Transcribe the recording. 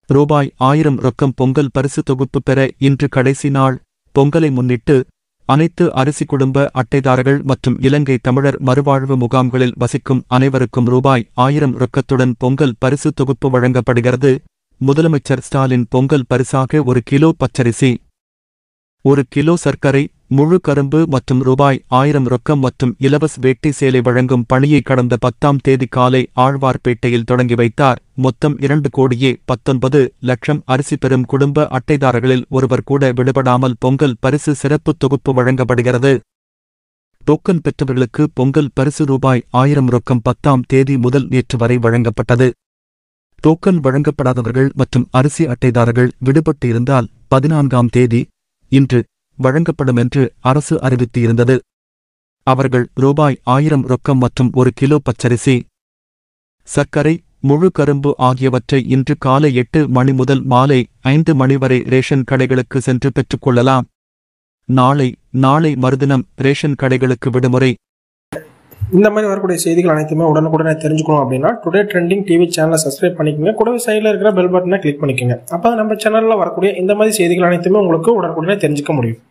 ரூபாய் 1000 ரொக்கம் பொங்கல் பரிசு தொகுப்பு பெற இன்று கடைசி நாள். பொங்கலை முன்னிட்டு அனைத்து அரிசி குடும்ப அட்டைதாரர்கள் மற்றும் இலங்கை தமிழர் மறுவாழ்வு முகாம்களில் வசிக்கும் அனைவருக்கும் ரூபாய் 1000 ரொக்கத்துடன் பொங்கல் பரிசு தொகுப்பு வழங்கப்படுகிறது. முதலமைச்சர் ஸ்டாலின் பொங்கல் பரிசாக 1 கிலோ பச்சரிசி, 1 கிலோ சர்க்கரை, முழு கரும்பு மற்றும் ரூபாய் 1000 ரொக்கம் மற்றும் இலவச வேட்டி சேலை வழங்கும் பணியை கடந்த 10ஆம் தேதி காலை ஆழ்வார்பேட்டையில் தொடங்கி வைத்தார். மொத்தம் 2,19 லட்சம் அரிசி பெறும் குடும்ப அட்டைதாரர்களில் ஒருவர் கூட விடுபடாமல் பொங்கல் பரிசு சிறப்பு தொகுப்பு வழங்கப்படுகிறது. டோக்கன் பெற்றவர்களுக்கு பொங்கல் பரிசு ரூபாய் 1000 ரொக்கம் 10ஆம் தேதி முதல் நேற்று வரை வழங்கப்பட்டது. டோக்கன் வழங்கப்படாதவர்கள் மற்றும் அரிசி அட்டைதாரர்கள் விடுபட்டு இருந்தால் 14ஆம் தேதி இன்று வழங்கப்படும் என்று அரசு அறிவித்து இருந்தது. அவர்கள் ரூபாய் 1000 ரொக்கம் மற்றும் 1 கிலோ பச்சரிசி, சர்க்கரை, முழு கரும்பு ஆகியவற்றை இன்று காலை 8 மணி முதல் மாலை 5 மணி வரை ரேஷன் கடைகளுக்கு சென்று பெற்றுக்கொள்ளலாம். நாளை மறுதினம் ரேஷன் கடைகளுக்கு விடுமுறை. இந்த மாதிரி வரக்கூடிய செய்திகள் அனைத்துமே உடனுக்குடனே தெரிஞ்சுக்கணும் அப்படின்னா டுடே ட்ரெண்டிங் டிவி சேனலை சப்ஸ்கிரைப் பண்ணிக்கோங்க. கூடவே சைடில் இருக்கிற பெல் பட்டனை கிளிக் பண்ணிக்கோங்க. அப்போ நம்ம சேனலில் வரக்கூடிய இந்த மாதிரி செய்திகள் அனைத்துமே உங்களுக்கு உடனுக்குடனே தெரிஞ்சுக்க முடியும்.